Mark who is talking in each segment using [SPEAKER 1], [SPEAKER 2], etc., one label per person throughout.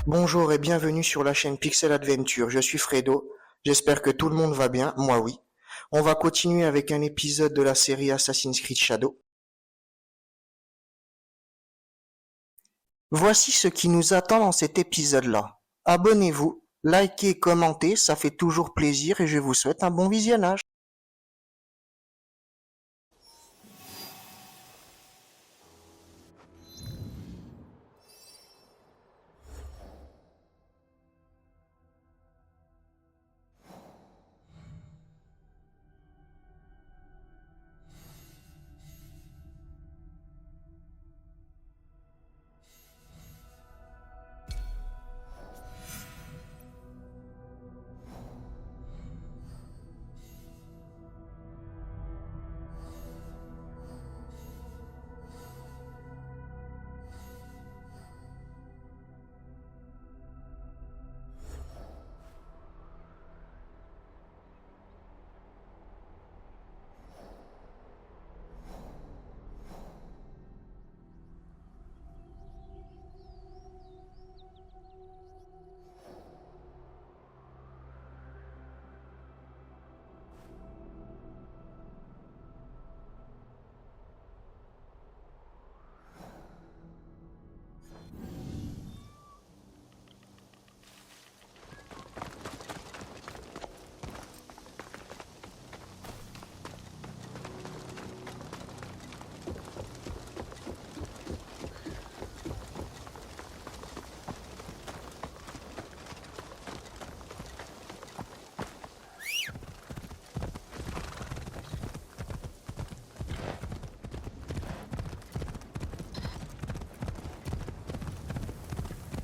[SPEAKER 1] Bonjour et bienvenue sur la chaîne Pixel Adventure. Je suis Fredo. J'espère que tout le monde va bien. Moi oui. On va continuer avec un épisode de la série Assassin's Creed Shadow. Voici ce qui nous attend dans cet épisode-là. Abonnez-vous, likez, commentez, ça fait toujours plaisir et je vous souhaite un bon visionnage.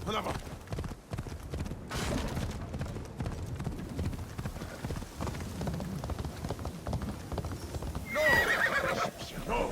[SPEAKER 2] En avant. Non.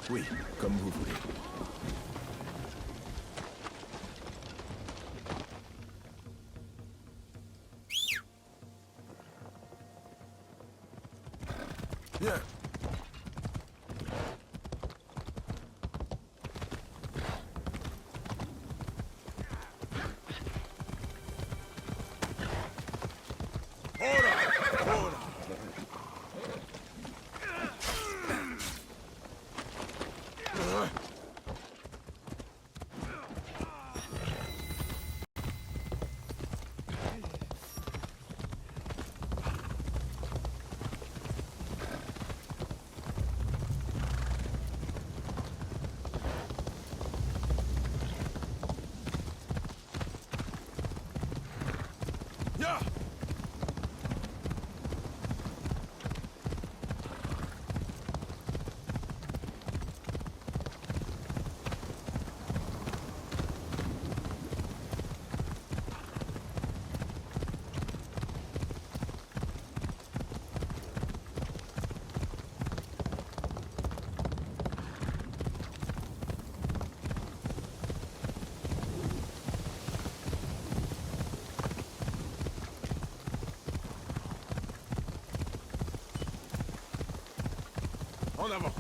[SPEAKER 2] Oui, comme vous voulez. Bien. Ya. En avant.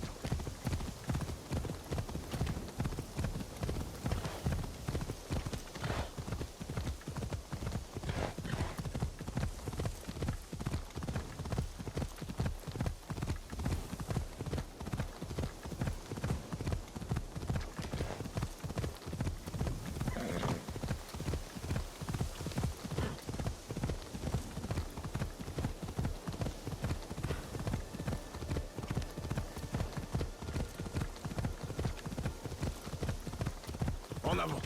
[SPEAKER 2] En avant.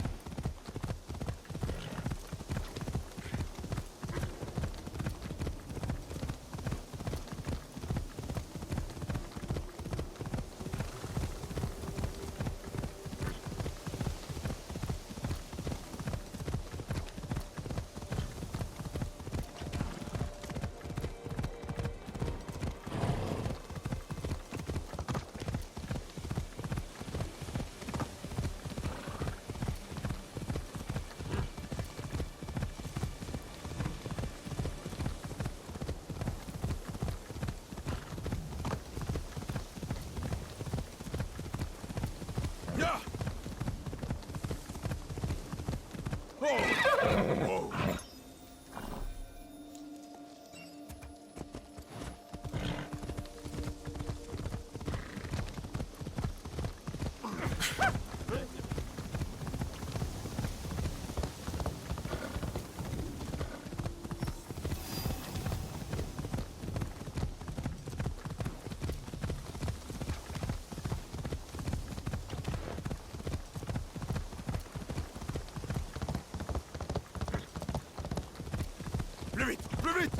[SPEAKER 2] Oh. Plus vite! Plus vite!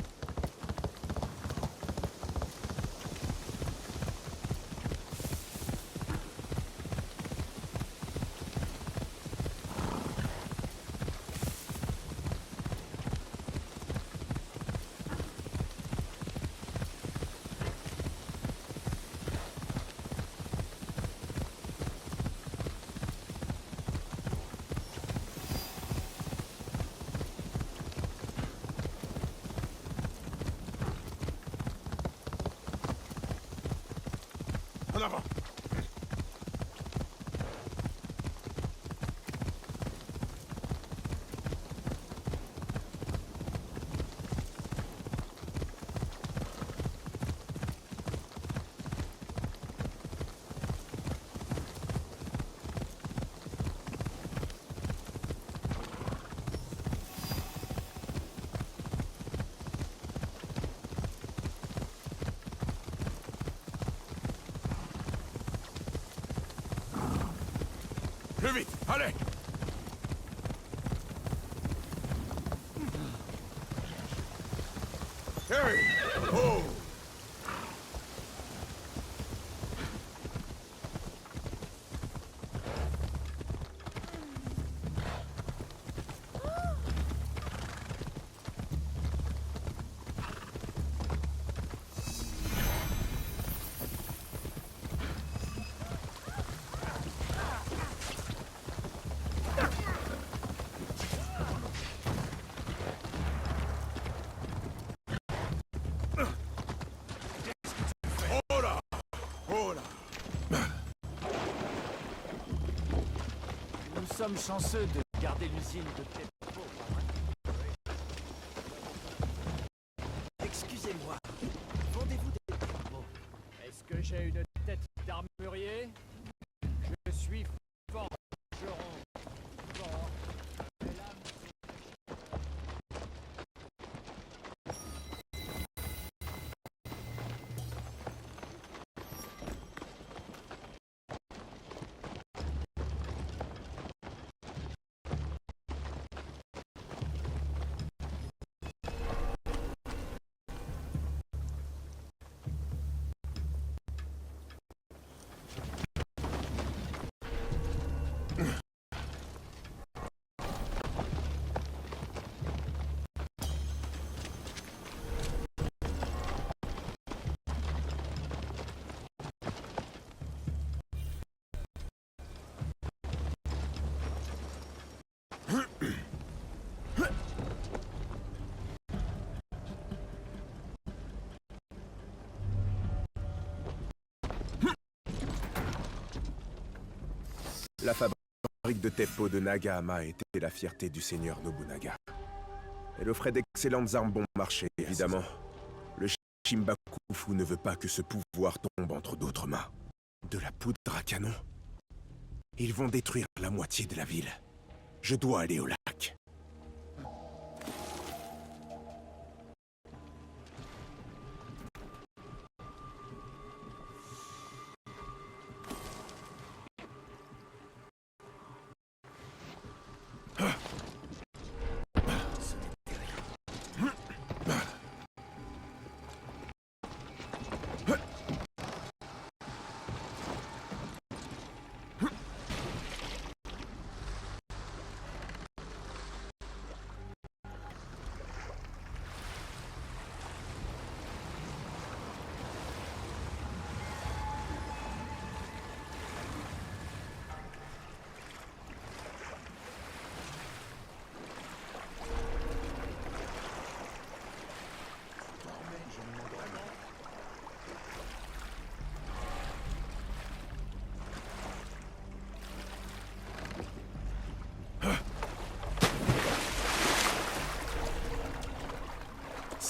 [SPEAKER 2] En avant! Plus vite! Allez! Hey! Oh! Oh là! Oh là!
[SPEAKER 3] Nous sommes chanceux de garder l'usine de Tempo. Excusez-moi, vendez-vous des Tempo? Est-ce que j'ai une tête d'armurier? Je suis forgeron. Fort. Mais là,
[SPEAKER 2] La fabrique de Teppo de Nagahama était la fierté du seigneur Nobunaga. Elle offrait d'excellentes armes bon marché, évidemment. Le Shimbakufu ne veut pas que ce pouvoir tombe entre d'autres mains. De la poudre à canon? Ils vont détruire la moitié de la ville. Je dois aller au lac.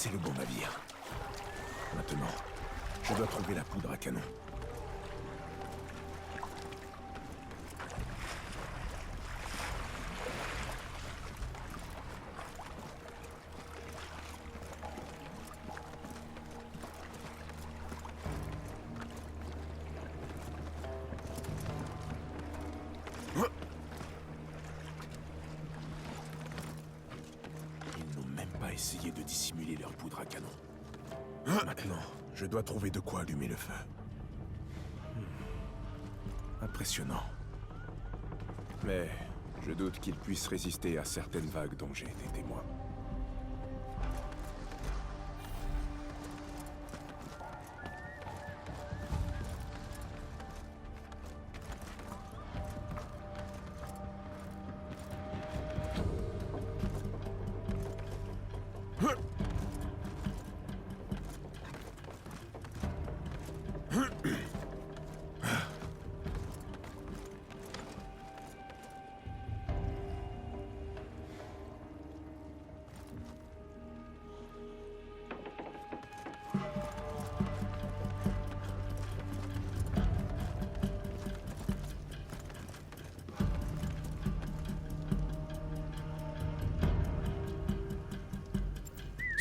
[SPEAKER 2] C'est le bon navire. Maintenant, je dois trouver la poudre à canon. Ils n'ont même pas essayé de dissimuler leur poudre à canon. Maintenant, je dois trouver de quoi allumer le feu. Impressionnant. Mais je doute qu'ils puissent résister à certaines vagues dont j'ai été témoin.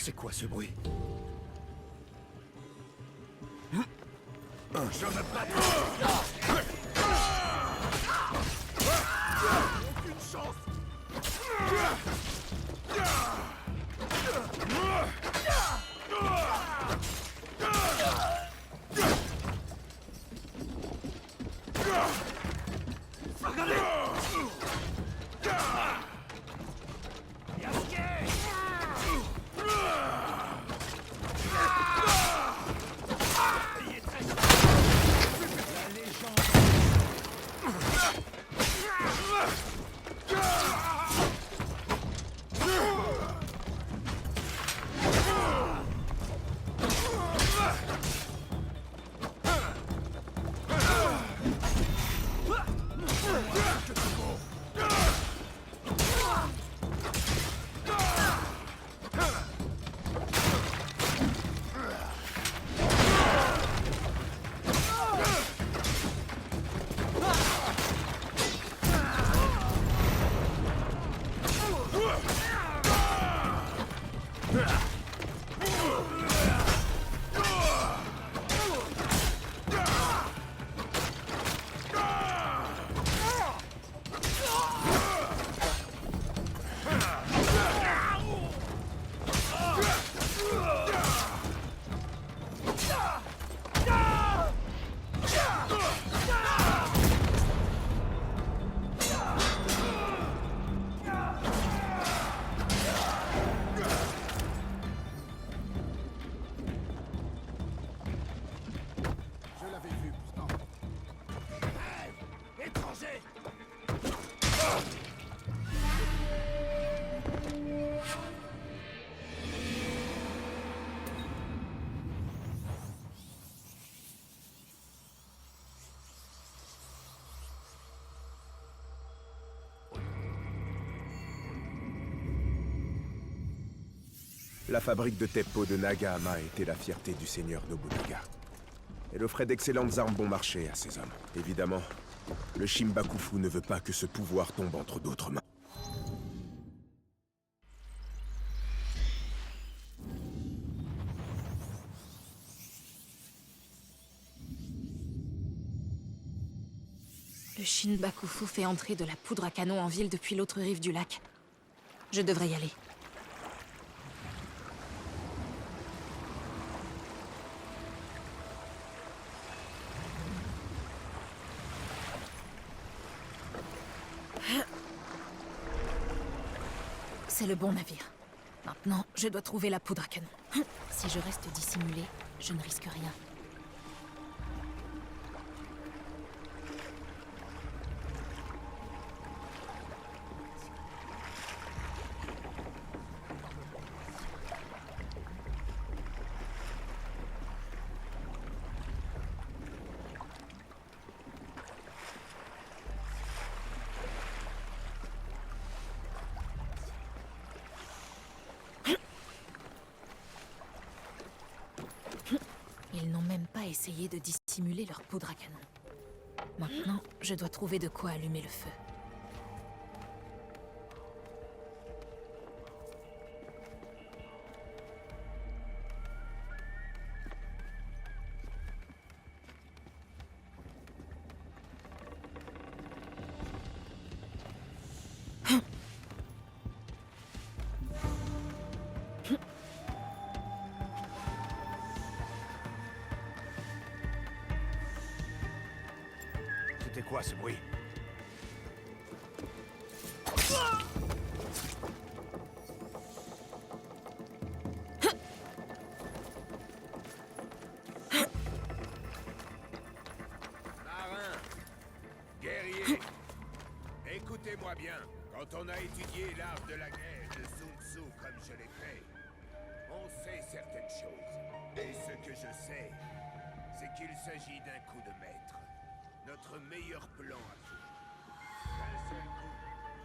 [SPEAKER 4] C'est quoi ce bruit?
[SPEAKER 2] La fabrique de Teppo de Nagahama était la fierté du seigneur Nobunaga. Elle offrait d'excellentes armes bon marché à ses hommes. Évidemment, le Shimbakufu ne veut pas que ce pouvoir tombe entre d'autres mains.
[SPEAKER 5] Le Shinbakufu fait entrer de la poudre à canon en ville depuis l'autre rive du lac. Je devrais y aller. C'est le bon navire. Maintenant, je dois trouver la poudre à canon. Si je reste dissimulé, je ne risque rien. essayé de dissimuler leur poudre à canon. Maintenant, je dois trouver de quoi allumer le feu.
[SPEAKER 4] C'était quoi ce bruit?
[SPEAKER 2] Marin, guerrier, écoutez-moi bien. Quand on a étudié l'art de la guerre de Sun Tzu comme je l'ai fait, on sait certaines choses. Et ce que je sais, c'est qu'il s'agit d'un coup de maître. Notre meilleur plan à faire. D'un seul coup,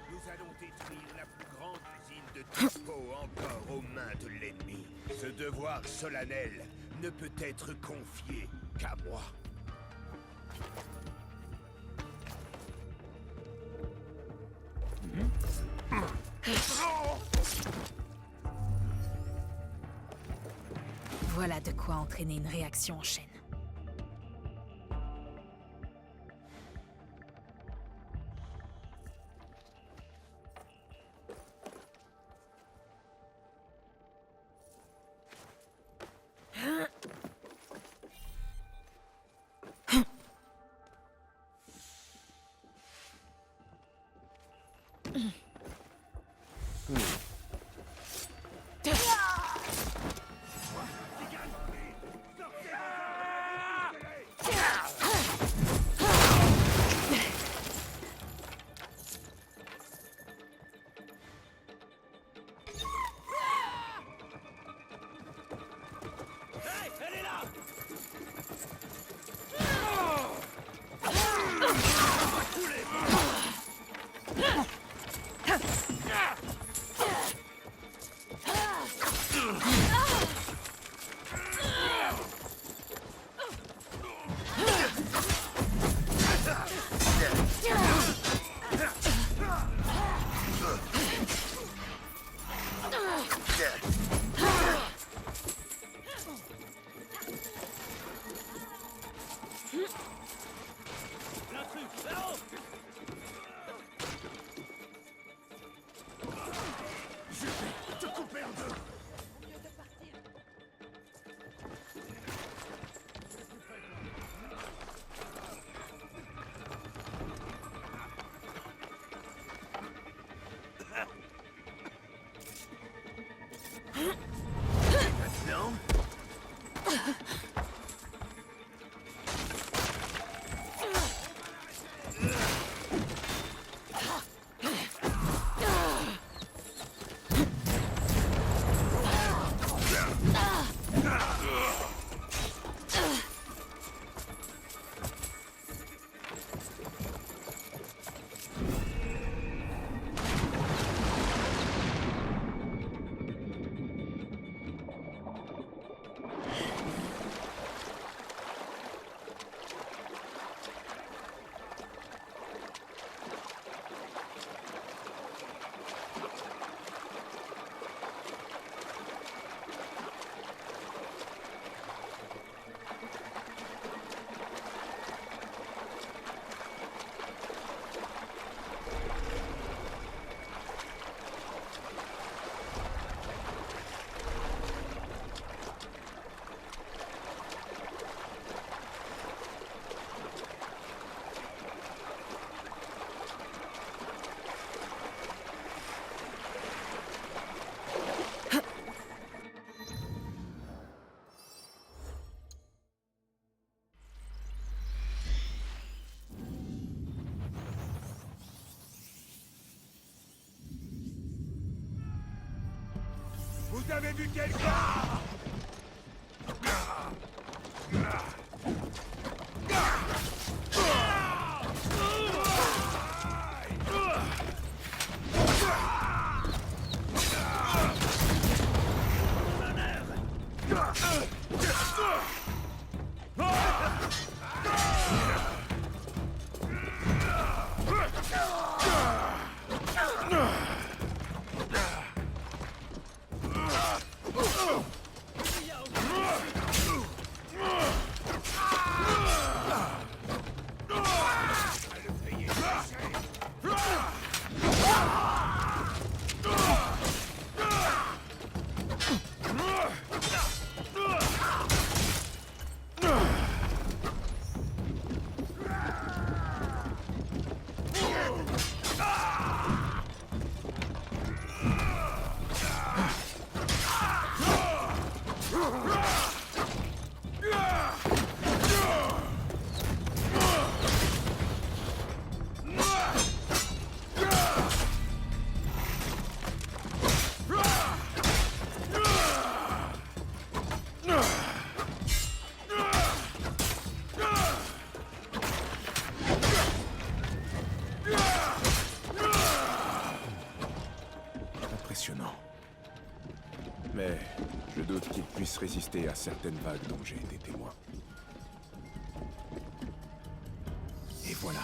[SPEAKER 2] nous allons détruire la plus grande usine de Tippo encore aux mains de l'ennemi. Ce devoir solennel ne peut être confié qu'à moi.
[SPEAKER 5] Voilà de quoi entraîner une réaction en chaîne.
[SPEAKER 2] Vous avez vu quelqu'un? Impressionnant. Mais je doute qu'il puisse résister à certaines vagues dont j'ai été témoin. Et voilà.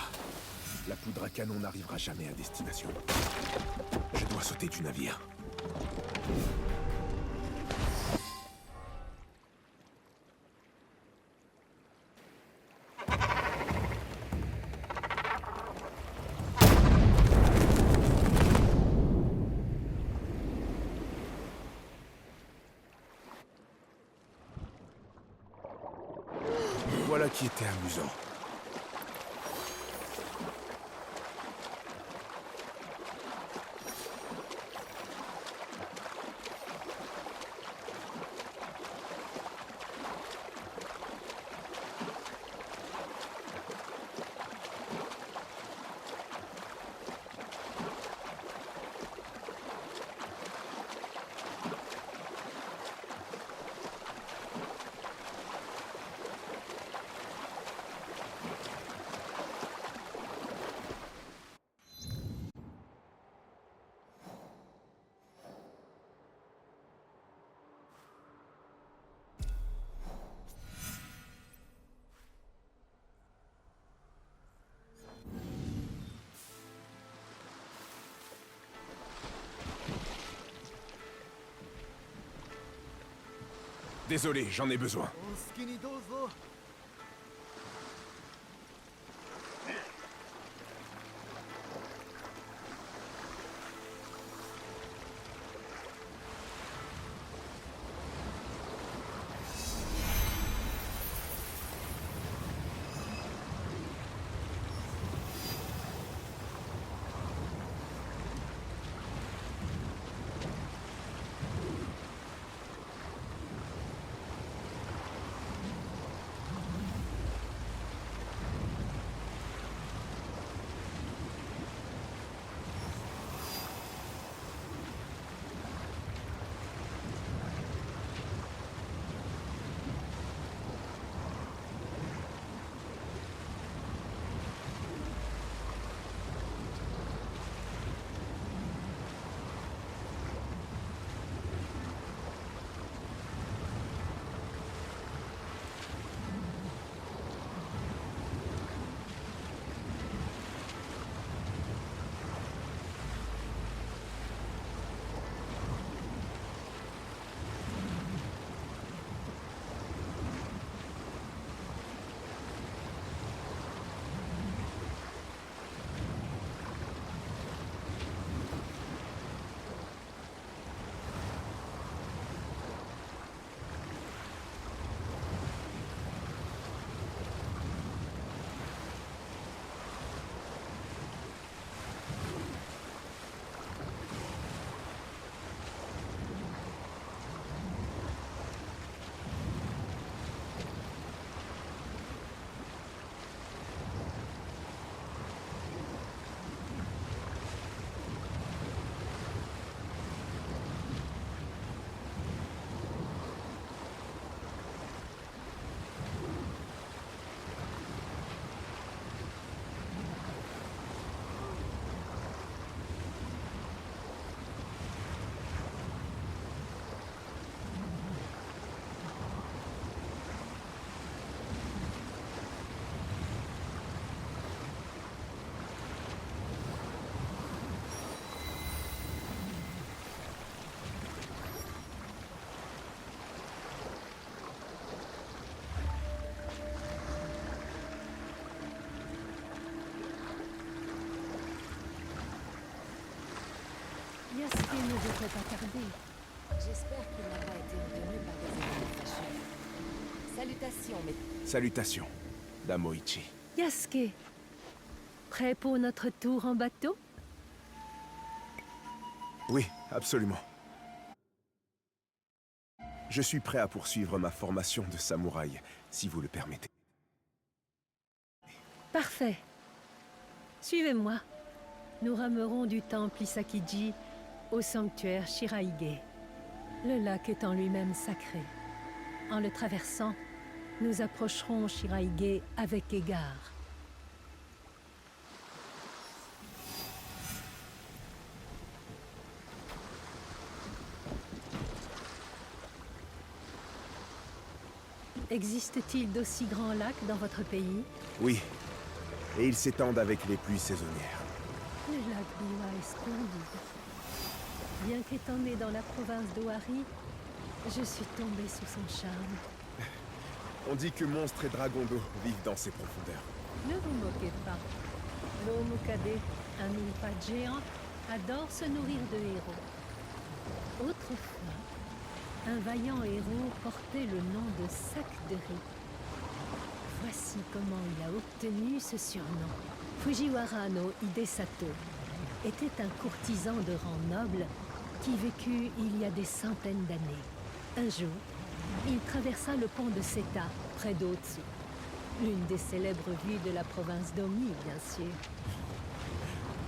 [SPEAKER 2] La poudre à canon n'arrivera jamais à destination. Je dois sauter du navire. Voilà qui était amusant. Désolé, j'en ai besoin.
[SPEAKER 6] Yasuke ne devrait pas tarder.
[SPEAKER 7] J'espère qu'il n'a pas été retenu par des événements fâcheux. Salutations, mais...
[SPEAKER 2] Salutations, Damoichi.
[SPEAKER 6] Yasuke, prêt pour notre tour en bateau?
[SPEAKER 2] Oui, absolument. Je suis prêt à poursuivre ma formation de samouraï, si vous le permettez.
[SPEAKER 6] Parfait. Suivez-moi. Nous ramerons du temple Isakiji au sanctuaire Shiraige, le lac est en lui-même sacré. En le traversant, nous approcherons Shiraige avec égard. Existe-t-il d'aussi grands lacs dans votre pays?
[SPEAKER 2] Oui. Et ils s'étendent avec les pluies saisonnières.
[SPEAKER 6] Le lac Biwa est splendide. Bien qu'étant né dans la province d'Ohari, je suis tombée sous son charme.
[SPEAKER 2] On dit que monstres et dragons d'eau vivent dans ces profondeurs.
[SPEAKER 6] Ne vous moquez pas. L'eau Mukade, un mille-pattes géant, adore se nourrir de héros. Autrefois, un vaillant héros portait le nom de Sac de riz. Voici comment il a obtenu ce surnom. Fujiwara no Hidesato était un courtisan de rang noble qui vécut il y a des centaines d'années. Un jour, il traversa le pont de Seta, près d'Otsu, l'une des célèbres vues de la province d'Omi, bien sûr.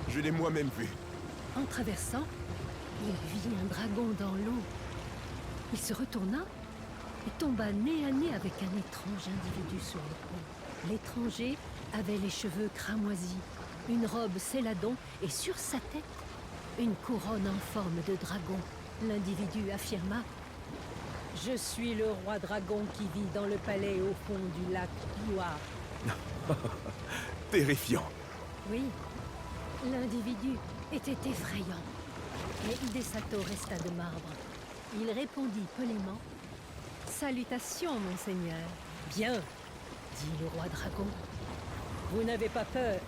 [SPEAKER 2] Je l'ai moi-même vu.
[SPEAKER 6] En traversant, il vit un dragon dans l'eau. Il se retourna et tomba nez à nez avec un étrange individu sur le pont. L'étranger avait les cheveux cramoisis, une robe céladon et sur sa tête, une couronne en forme de dragon. L'individu affirma: « Je suis le roi dragon qui vit dans le palais au fond du lac Biwa. »
[SPEAKER 2] Terrifiant.
[SPEAKER 6] Oui, l'individu était effrayant. Mais Hidesato resta de marbre. Il répondit poliment: « Salutations, monseigneur. »« Bien, dit le roi dragon. Vous n'avez pas peur.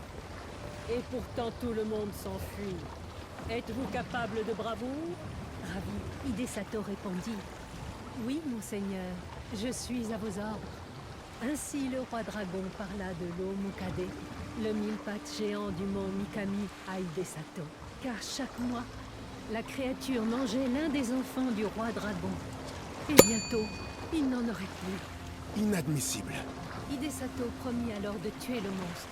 [SPEAKER 6] Et pourtant tout le monde s'enfuit. Êtes-vous capable de bravoure ?» Ravi, Hidesato répondit: « Oui, monseigneur, je suis à vos ordres. » Ainsi le roi dragon parla de l'eau Mukade, le mille-pattes géant du mont Mikami à Hidesato. Car chaque mois, la créature mangeait l'un des enfants du roi dragon. Et bientôt, il n'en aurait plus.
[SPEAKER 2] Inadmissible.
[SPEAKER 6] Hidesato promit alors de tuer le monstre.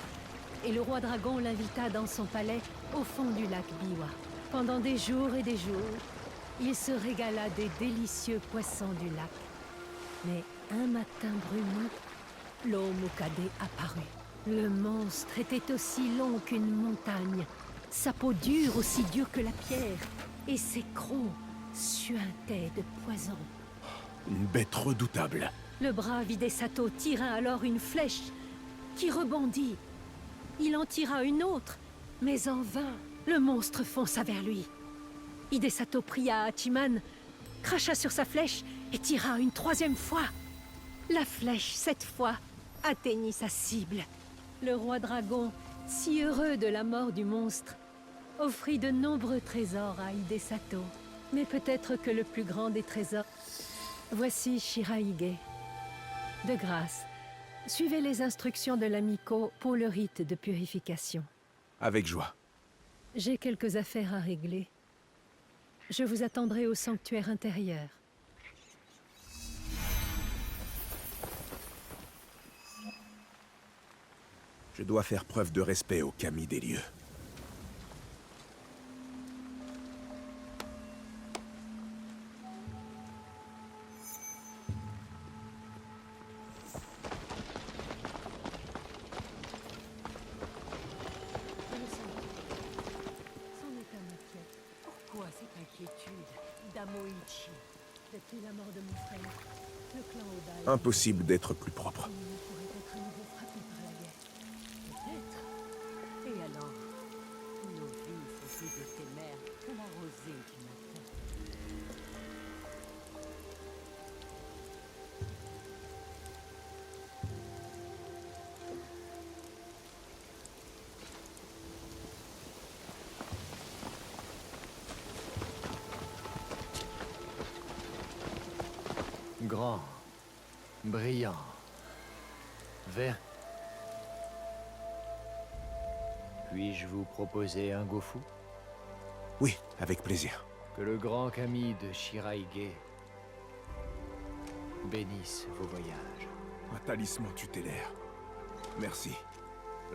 [SPEAKER 6] Et le roi dragon l'invita dans son palais au fond du lac Biwa. Pendant des jours et des jours, il se régala des délicieux poissons du lac. Mais un matin brumeux, l'eau Mukade apparut. Le monstre était aussi long qu'une montagne, sa peau dure aussi dure que la pierre, et ses crocs suintaient de poison.
[SPEAKER 2] Une bête redoutable.
[SPEAKER 6] Le brave Hidesato tira alors une flèche qui rebondit. Il en tira une autre, mais en vain, le monstre fonça vers lui. Hidesato pria Hachiman, cracha sur sa flèche et tira une troisième fois. La flèche, cette fois, atteignit sa cible. Le roi dragon, si heureux de la mort du monstre, offrit de nombreux trésors à Hidesato. Mais peut-être que le plus grand des trésors... Voici Shiraige. De grâce, suivez les instructions de l'Amiko pour le rite de purification.
[SPEAKER 2] Avec joie.
[SPEAKER 6] J'ai quelques affaires à régler. Je vous attendrai au sanctuaire intérieur.
[SPEAKER 2] Je dois faire preuve de respect au kami des lieux.
[SPEAKER 6] C'en est un inquiet.
[SPEAKER 7] Pourquoi cette inquiétude, Damoichi?
[SPEAKER 6] Depuis la mort de mon frère, le clan Oda...
[SPEAKER 2] Impossible d'être plus propre.
[SPEAKER 6] Il pourrait être à nouveau frappé par la guerre.
[SPEAKER 7] Peut-être. Et alors, nos vies sont plus éphémères que la rosée du matin.
[SPEAKER 3] Grand, brillant, vert. Puis-je vous proposer un gofu?
[SPEAKER 2] Oui, avec plaisir.
[SPEAKER 3] Que le grand kami de Shiraige bénisse vos voyages.
[SPEAKER 2] Un talisman tutélaire. Merci.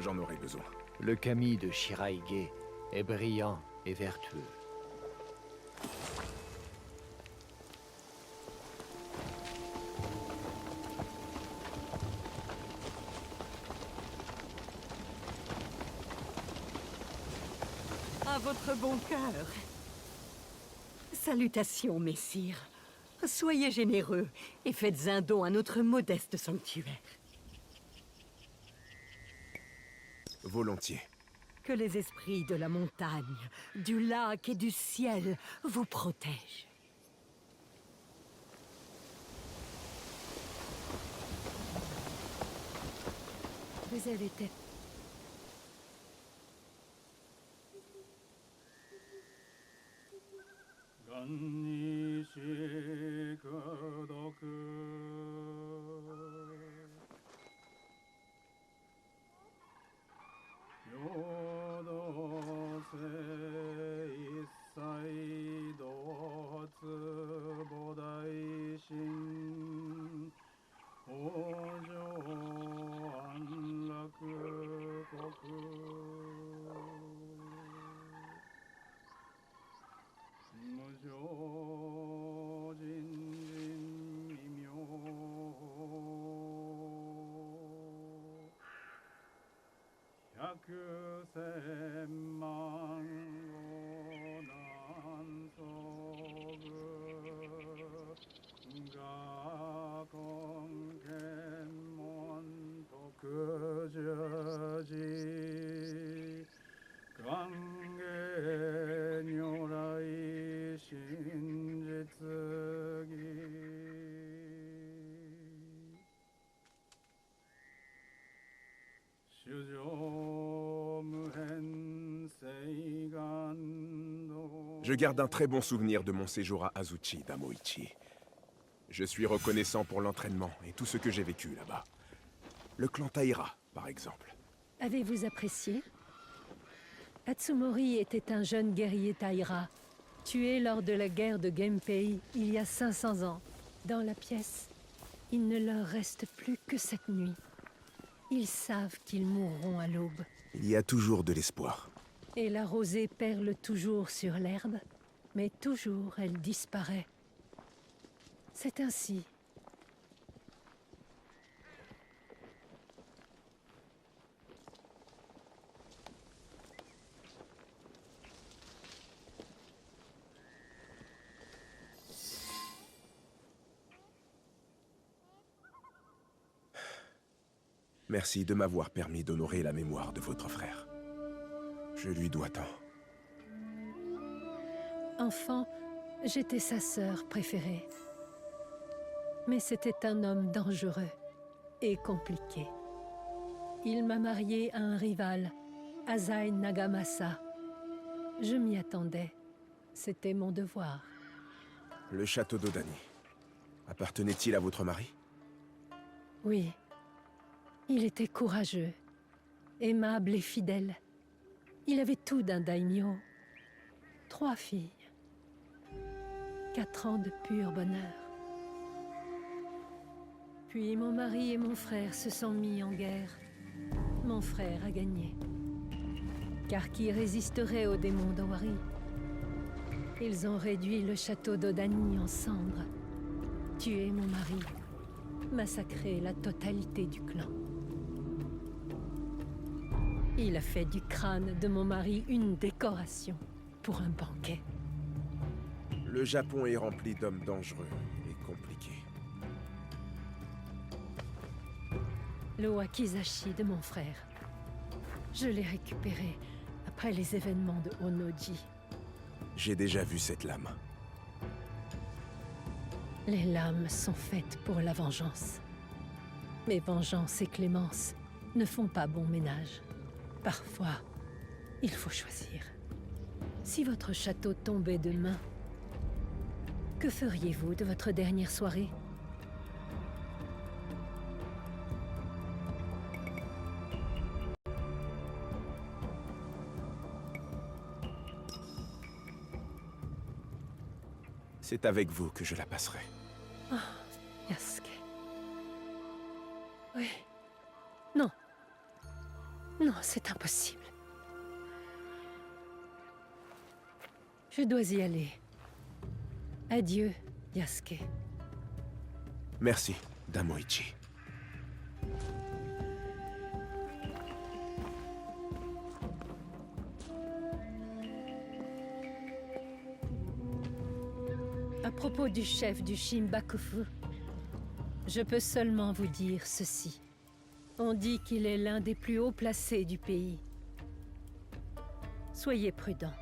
[SPEAKER 2] J'en aurai besoin.
[SPEAKER 3] Le kami de Shiraige est brillant et vertueux.
[SPEAKER 7] À votre bon cœur. Salutations, messire. Soyez généreux et faites un don à notre modeste sanctuaire.
[SPEAKER 2] Volontiers.
[SPEAKER 7] Que les esprits de la montagne, du lac et du ciel vous protègent.
[SPEAKER 6] Vous avez été...
[SPEAKER 2] Je garde un très bon souvenir de mon séjour à Azuchi, Damoichi. Je suis reconnaissant pour l'entraînement et tout ce que j'ai vécu là-bas. Le clan Taira, par exemple.
[SPEAKER 6] Avez-vous apprécié? Atsumori était un jeune guerrier Taira, tué lors de la guerre de Genpei il y a 500 ans. Dans la pièce, il ne leur reste plus que cette nuit. Ils savent qu'ils mourront à l'aube.
[SPEAKER 2] Il y a toujours de l'espoir.
[SPEAKER 6] Et la rosée perle toujours sur l'herbe, mais toujours elle disparaît. C'est ainsi.
[SPEAKER 2] Merci de m'avoir permis d'honorer la mémoire de votre frère. Je lui dois tant.
[SPEAKER 6] Enfant, j'étais sa sœur préférée. Mais c'était un homme dangereux et compliqué. Il m'a mariée à un rival, Azai Nagamasa. Je m'y attendais. C'était mon devoir.
[SPEAKER 2] Le château d'Odani. Appartenait-il à votre mari?
[SPEAKER 6] Oui. Il était courageux, aimable et fidèle. Il avait tout d'un daimyo. 3 filles. 4 ans de pur bonheur. Puis mon mari et mon frère se sont mis en guerre. Mon frère a gagné. Car qui résisterait aux démons d'Owari? Ils ont réduit le château d'Odani en cendres, tué mon mari, massacré la totalité du clan. Il a fait du crâne de mon mari une décoration pour un banquet.
[SPEAKER 2] Le Japon est rempli d'hommes dangereux et compliqués.
[SPEAKER 6] Le wakizashi de mon frère. Je l'ai récupéré après les événements de Onoji.
[SPEAKER 2] J'ai déjà vu cette lame.
[SPEAKER 6] Les lames sont faites pour la vengeance. Mais vengeance et clémence ne font pas bon ménage. Parfois, il faut choisir. Si votre château tombait demain, que feriez-vous de votre dernière soirée?
[SPEAKER 2] C'est avec vous que je la passerai.
[SPEAKER 6] Yasuke. Oui. Non. Non, c'est impossible. Je dois y aller. Adieu, Yasuke.
[SPEAKER 2] Merci, Damoichi.
[SPEAKER 6] À propos du chef du Shimbakufu, je peux seulement vous dire ceci. On dit qu'il est l'un des plus hauts placés du pays. Soyez prudents.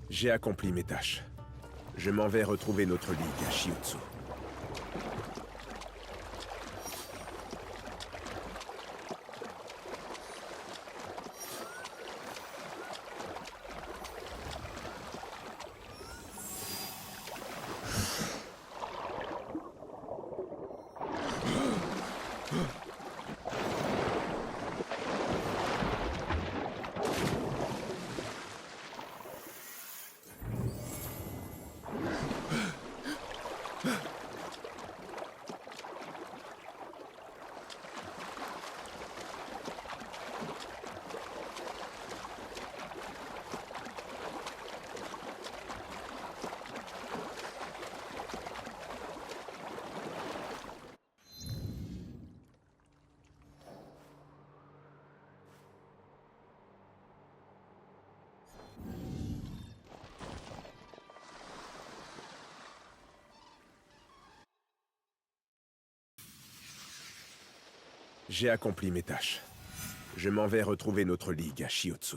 [SPEAKER 2] J'ai accompli mes tâches. Je m'en vais retrouver notre ligue à Chiotsu. J'ai accompli mes tâches. Je m'en vais retrouver notre ligue à Chiotsu.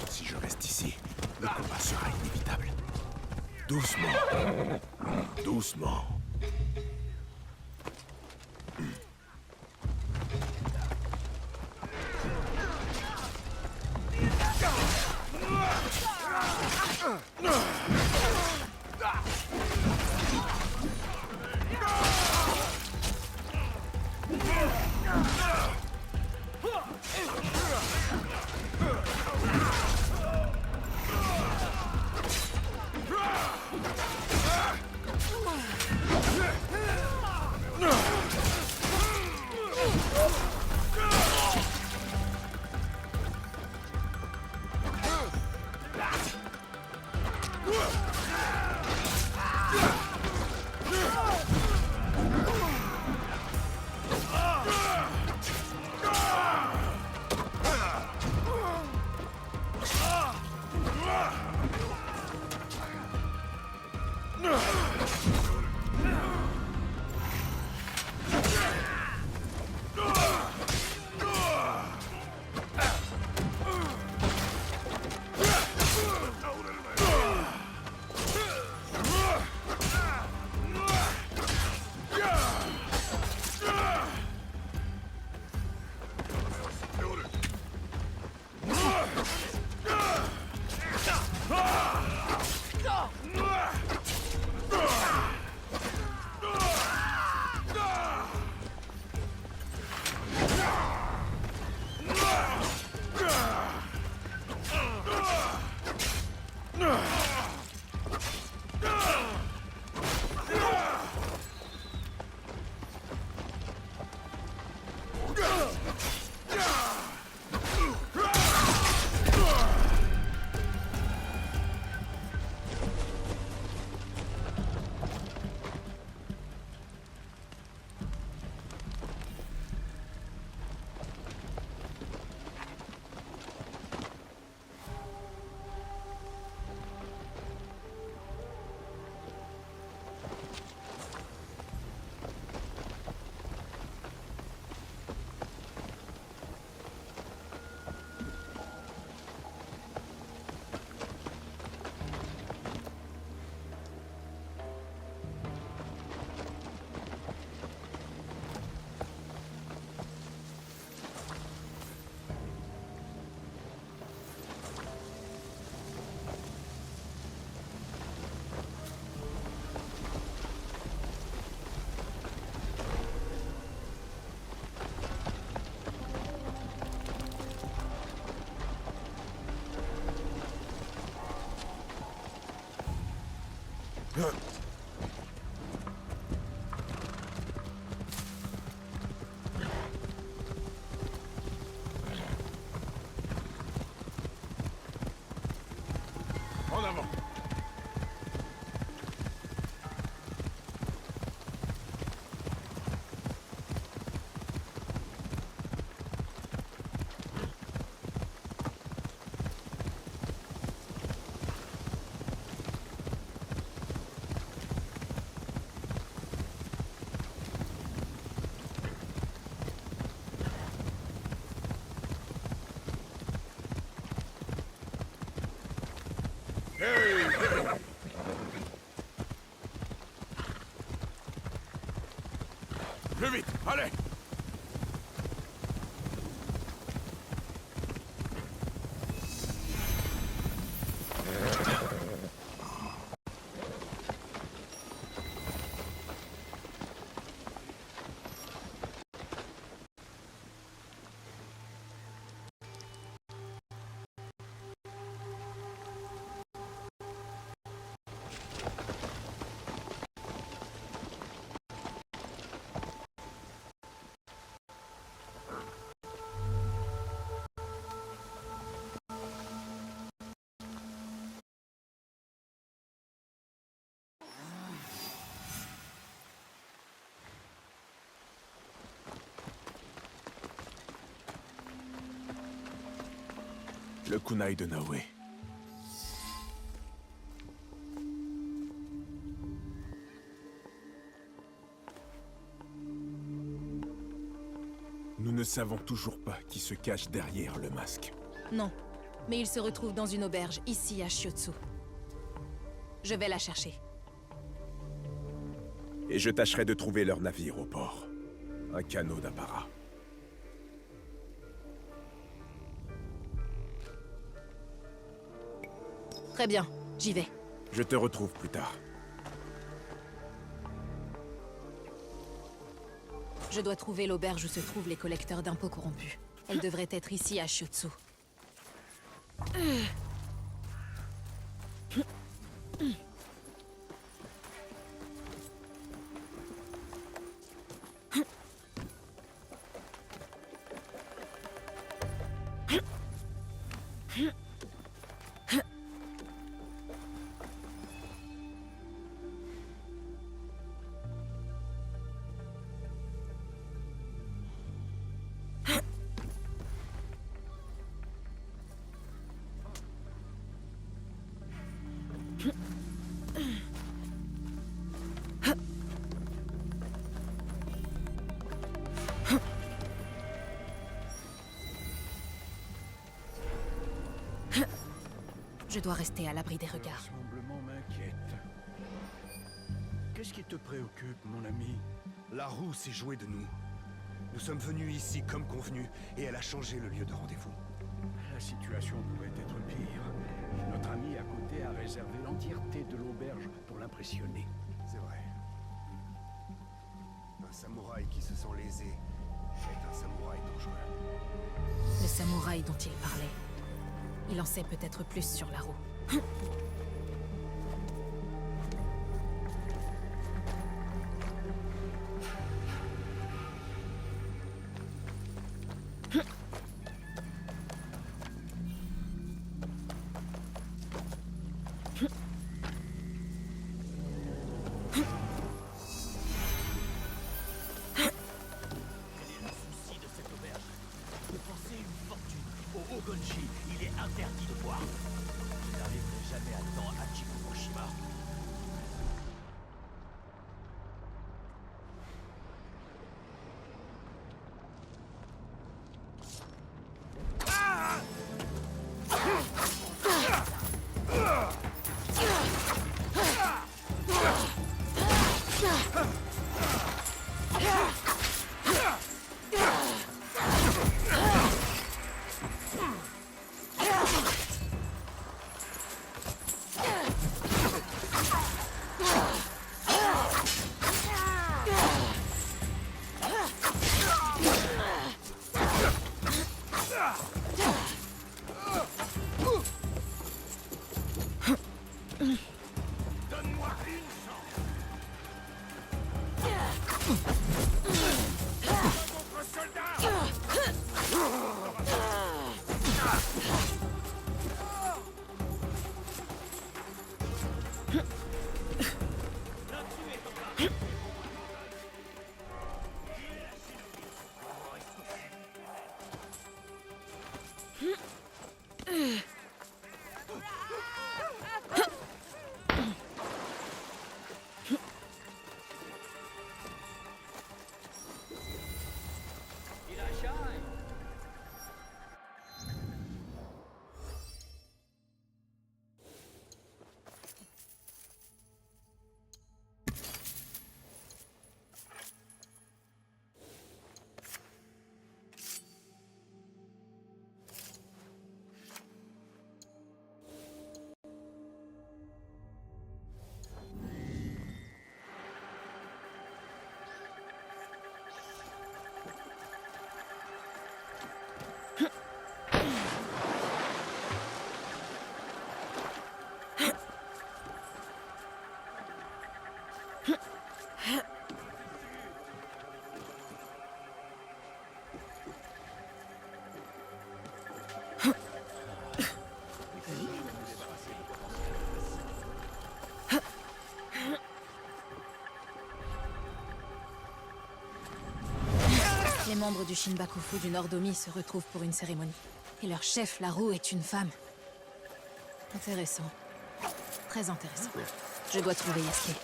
[SPEAKER 2] Si je reste ici, le combat sera inévitable. Doucement. Doucement. En avant. Plus vite, allez! Le kunai de Naoe. Nous ne savons toujours pas qui se cache derrière le masque.
[SPEAKER 5] Non, mais il se retrouve dans une auberge, ici à Shiotsu. Je vais la chercher.
[SPEAKER 2] Et je tâcherai de trouver leur navire au port. Un canot d'apparat.
[SPEAKER 5] Très bien, j'y vais.
[SPEAKER 2] Je te retrouve plus tard.
[SPEAKER 5] Je dois trouver l'auberge où se trouvent les collecteurs d'impôts corrompus. Elle devrait être ici à Shiotsu. Je dois rester à l'abri des regards.
[SPEAKER 4] Rassemblement m'inquiète. Qu'est-ce qui te préoccupe, mon ami?
[SPEAKER 8] La roue s'est jouée de nous. Nous sommes venus ici comme convenu, et elle a changé le lieu de rendez-vous.
[SPEAKER 4] La situation pouvait être pire. Notre ami à côté a réservé l'entièreté de l'auberge pour l'impressionner.
[SPEAKER 8] C'est vrai. Un samouraï qui se sent lésé est un samouraï dangereux.
[SPEAKER 5] Le samouraï dont il parlait. Il en sait peut-être plus sur la roue.
[SPEAKER 3] Gonji, il est interdit de boire. Je n'arriverai jamais à temps à Chikubushima.
[SPEAKER 5] Les membres du Shinbakufu du Nord-Omi se retrouvent pour une cérémonie. Et leur chef, la roue, est une femme. Intéressant. Très intéressant. Je dois trouver Yasuke.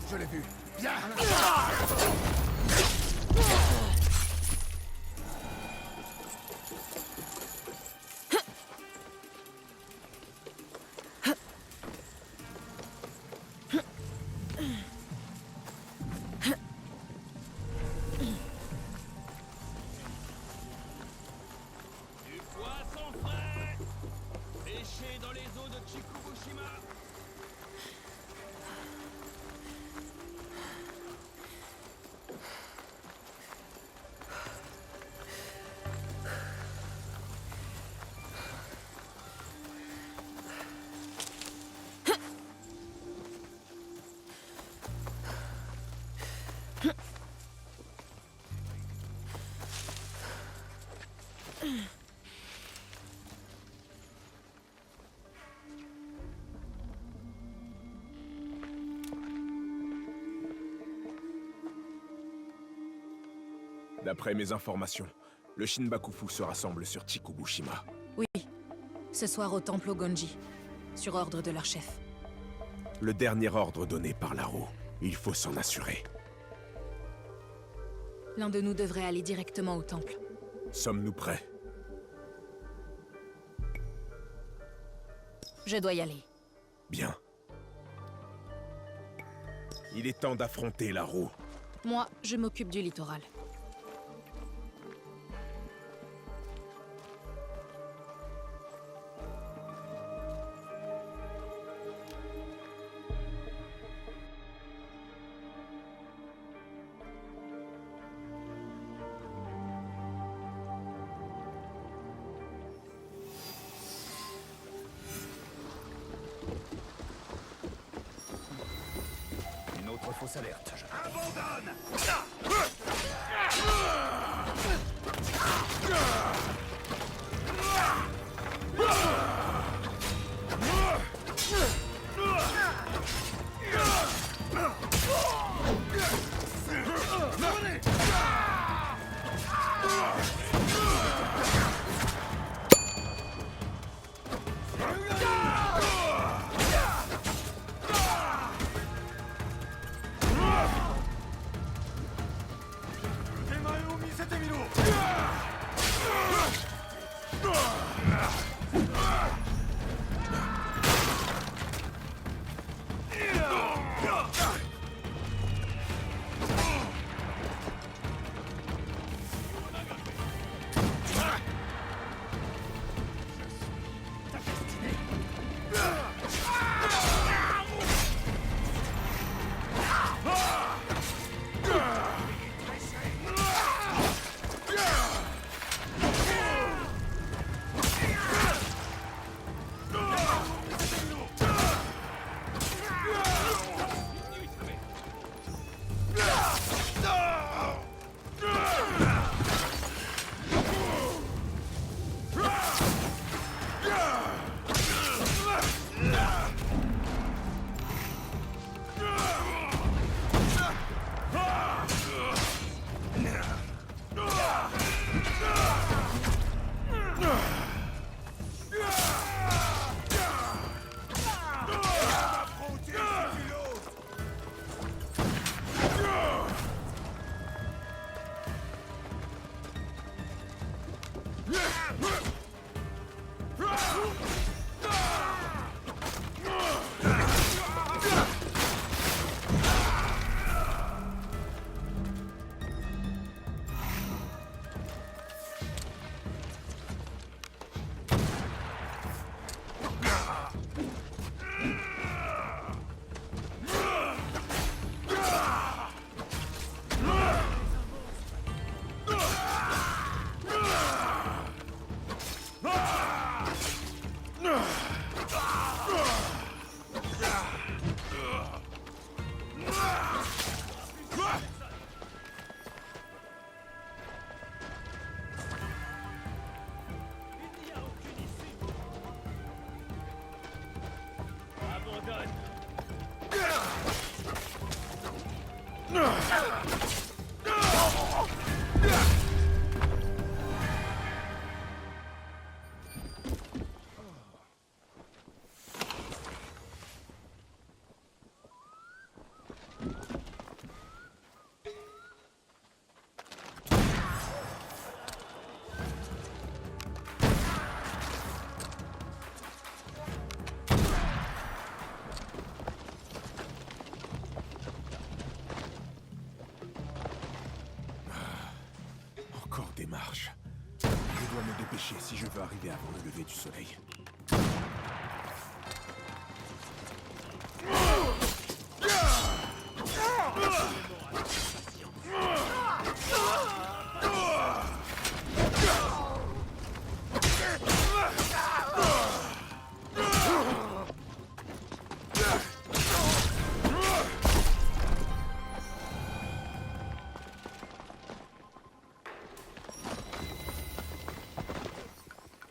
[SPEAKER 8] Je l'ai vu. Bien.
[SPEAKER 3] Du poisson frais, pêché dans les eaux de Chikubushima.
[SPEAKER 2] D'après mes informations, le Shinbakufu se rassemble sur Chikubushima.
[SPEAKER 5] Oui. Ce soir au temple Gonji. Sur ordre de leur chef.
[SPEAKER 2] Le dernier ordre donné par Laro. Il faut s'en assurer.
[SPEAKER 5] L'un de nous devrait aller directement au temple.
[SPEAKER 2] Sommes-nous prêts?
[SPEAKER 5] Je dois y aller.
[SPEAKER 2] Bien. Il est temps d'affronter la roue.
[SPEAKER 5] Moi, je m'occupe du littoral.
[SPEAKER 4] Une autre fausse alerte.
[SPEAKER 8] Abandonne!
[SPEAKER 2] Encore des marches. Je dois me dépêcher si je veux arriver avant le lever du soleil.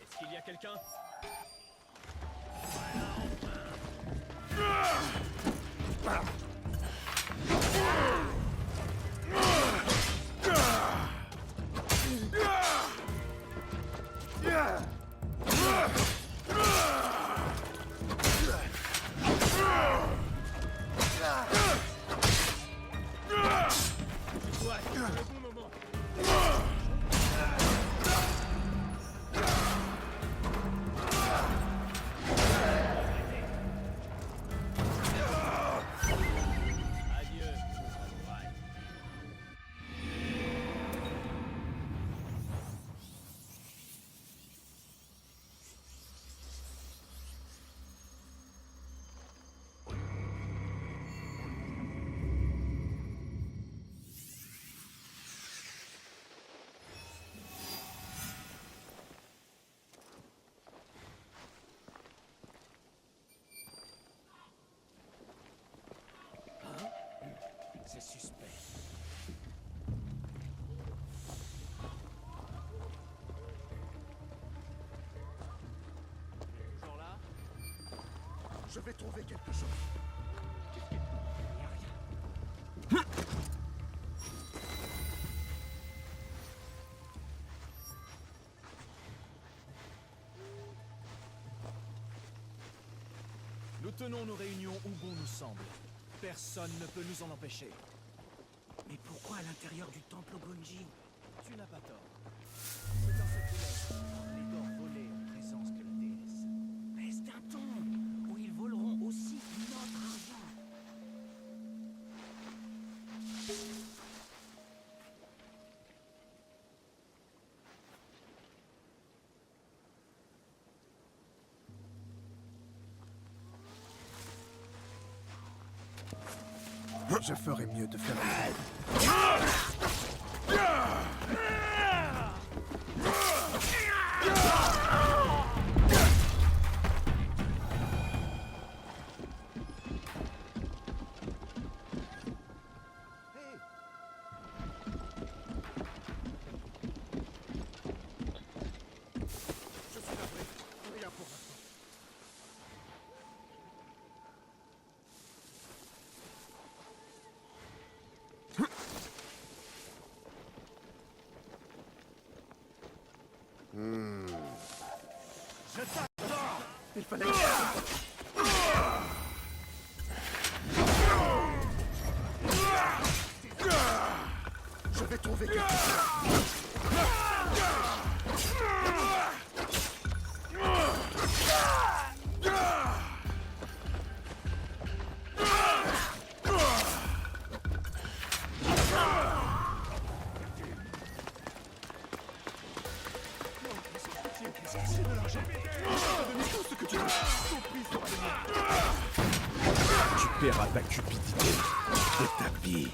[SPEAKER 3] Est-ce qu'il y a quelqu'un? Ouais, c'est le bon moment. C'est suspect. Tu es toujours là?
[SPEAKER 8] Je vais trouver quelque chose.
[SPEAKER 3] Il n'y a rien. Nous tenons nos réunions où bon nous semble. Personne ne peut nous en empêcher.
[SPEAKER 4] Mais pourquoi à l'intérieur du temple Gonji?
[SPEAKER 3] Tu n'as pas tort. C'est un sacrilège. Les corps volés en présence de la déesse.
[SPEAKER 4] Mais c'est un tombe où ils voleront aussi notre argent.
[SPEAKER 8] Je ferais mieux de faire une
[SPEAKER 3] Je suis navré. Rien pour l'instant. Je t'attends.
[SPEAKER 8] Il fallait... Je vais trouver quelque chose.
[SPEAKER 2] Tu paieras ta cupidité de ta vie.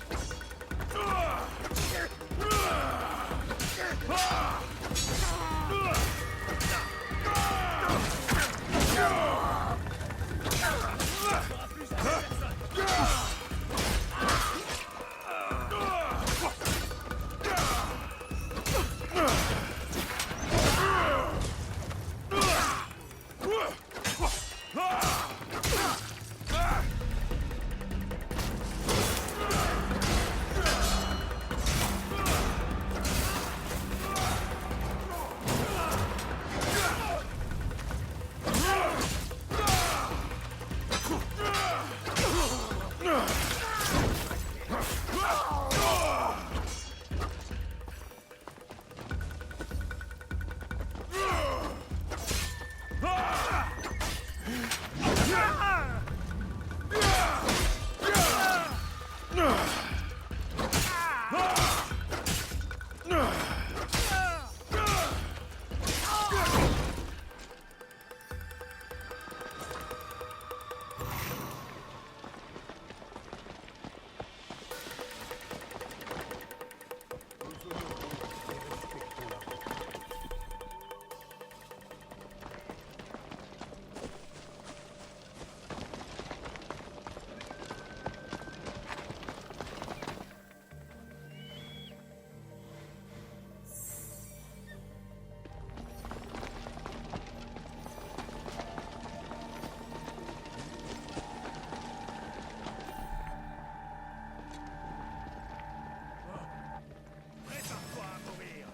[SPEAKER 3] Prépare-toi à mourir.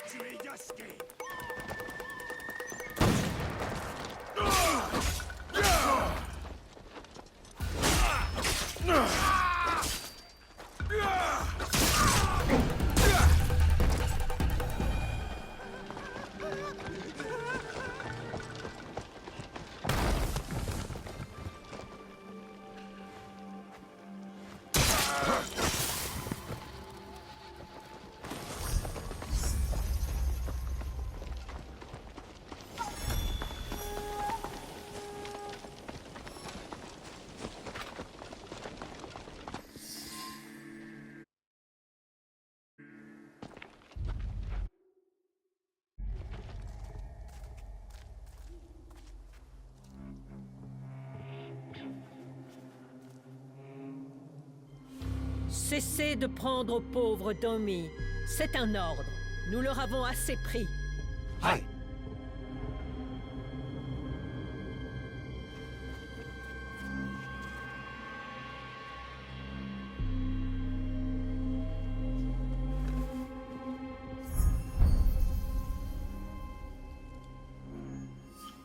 [SPEAKER 4] Tu es Yasuke.
[SPEAKER 6] Cessez de prendre aux pauvres Domi. C'est un ordre. Nous leur avons assez pris.
[SPEAKER 8] Aïe.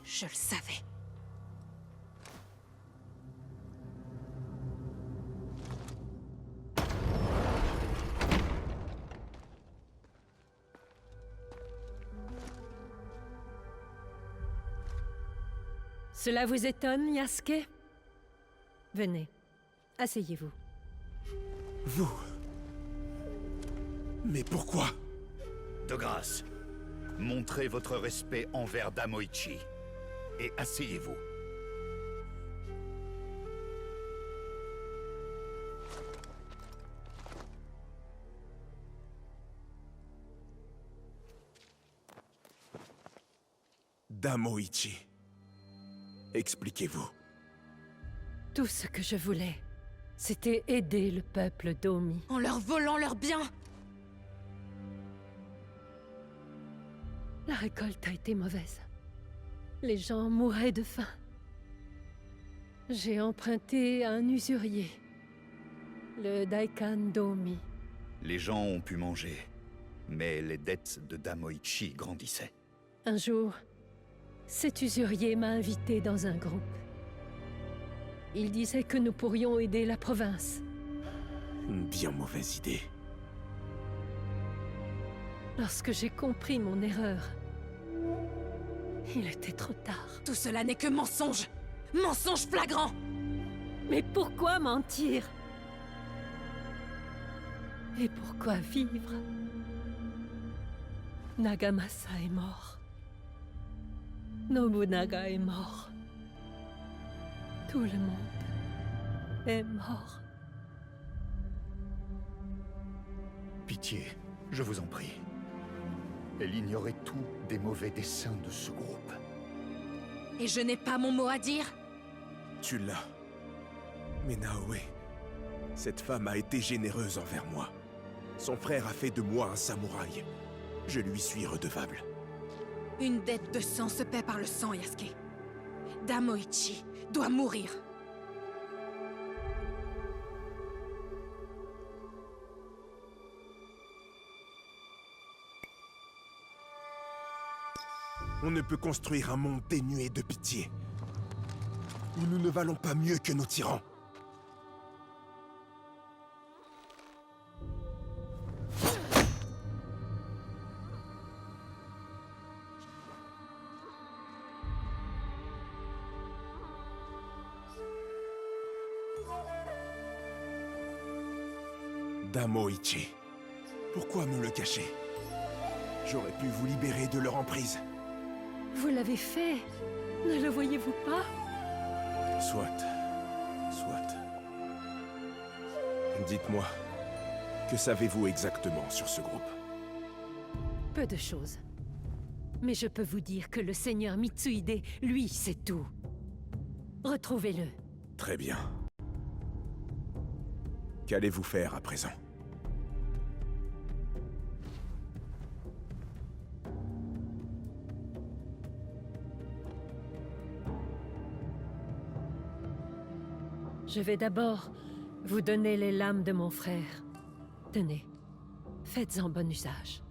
[SPEAKER 5] Je le savais.
[SPEAKER 6] Cela vous étonne, Yasuke? Venez, asseyez-vous.
[SPEAKER 2] Vous... Mais pourquoi?
[SPEAKER 9] De grâce, montrez votre respect envers Damoichi. Et asseyez-vous.
[SPEAKER 2] Damoichi. Expliquez-vous.
[SPEAKER 6] Tout ce que je voulais, c'était aider le peuple d'Omi.
[SPEAKER 5] En leur volant leurs biens.
[SPEAKER 6] La récolte a été mauvaise. Les gens mouraient de faim. J'ai emprunté à un usurier, le Daikan d'Omi.
[SPEAKER 9] Les gens ont pu manger, mais les dettes de Damoichi grandissaient.
[SPEAKER 6] Un jour, cet usurier m'a invité dans un groupe. Il disait que nous pourrions aider la province.
[SPEAKER 2] Une bien mauvaise idée.
[SPEAKER 6] Lorsque j'ai compris mon erreur, il était trop tard.
[SPEAKER 5] Tout cela n'est que mensonge. Mensonge flagrant.
[SPEAKER 6] Mais pourquoi mentir? Et pourquoi vivre? Nagamasa est mort. Nobunaga est mort. Tout le monde est mort.
[SPEAKER 9] Pitié, je vous en prie. Elle ignorait tout des mauvais desseins de ce groupe.
[SPEAKER 5] Et je n'ai pas mon mot à dire?
[SPEAKER 2] Tu l'as. Mais Naoe, cette femme a été généreuse envers moi. Son frère a fait de moi un samouraï. Je lui suis redevable.
[SPEAKER 5] Une dette de sang se paie par le sang, Yasuke. Damoichi doit mourir.
[SPEAKER 2] On ne peut construire un monde dénué de pitié, où nous ne valons pas mieux que nos tyrans. Damoichi, pourquoi me le cacher? J'aurais pu vous libérer de leur emprise.
[SPEAKER 6] Vous l'avez fait. Ne le voyez-vous pas?
[SPEAKER 2] Soit. Dites-moi, que savez-vous exactement sur ce groupe?
[SPEAKER 6] Peu de choses. Mais je peux vous dire que le seigneur Mitsuhide, lui, sait tout. Retrouvez-le.
[SPEAKER 2] Très bien. Qu'allez-vous faire à présent?
[SPEAKER 6] Je vais d'abord vous donner les lames de mon frère. Tenez, faites-en bon usage.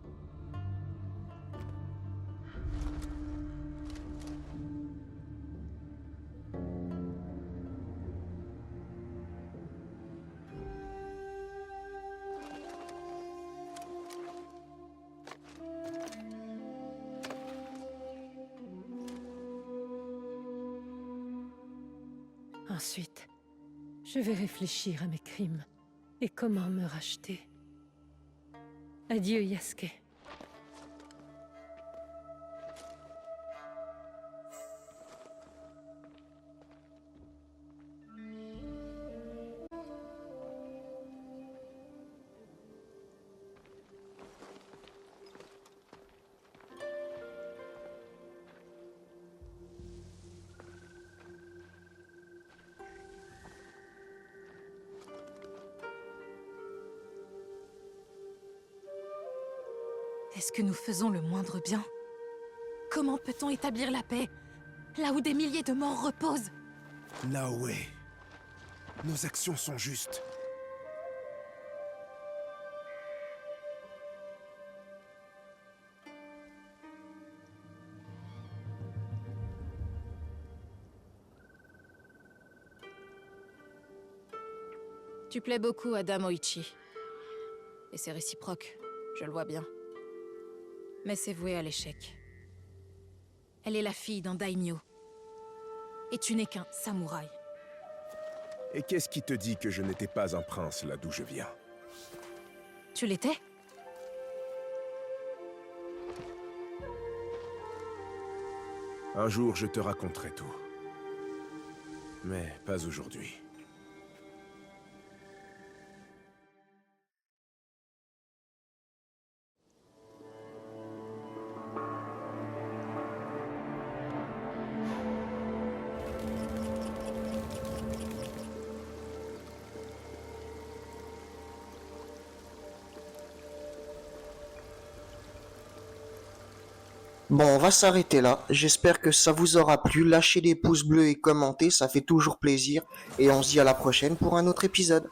[SPEAKER 6] Ensuite, je vais réfléchir à mes crimes et comment me racheter. Adieu, Yasuke.
[SPEAKER 5] Est-ce que nous faisons le moindre bien? Comment peut-on établir la paix, là où des milliers de morts reposent?
[SPEAKER 2] Naoé, nos actions sont justes.
[SPEAKER 5] Tu plais beaucoup à Dame Oichi. Et c'est réciproque, je le vois bien. Mais c'est voué à l'échec. Elle est la fille d'un daimyo. Et tu n'es qu'un samouraï.
[SPEAKER 2] Et qu'est-ce qui te dit que je n'étais pas un prince là d'où je viens?
[SPEAKER 5] Tu l'étais?
[SPEAKER 2] Un jour, je te raconterai tout. Mais pas aujourd'hui.
[SPEAKER 1] Bon, on va s'arrêter là. J'espère que ça vous aura plu. Lâchez des pouces bleus et commentez, ça fait toujours plaisir. Et on se dit à la prochaine pour un autre épisode.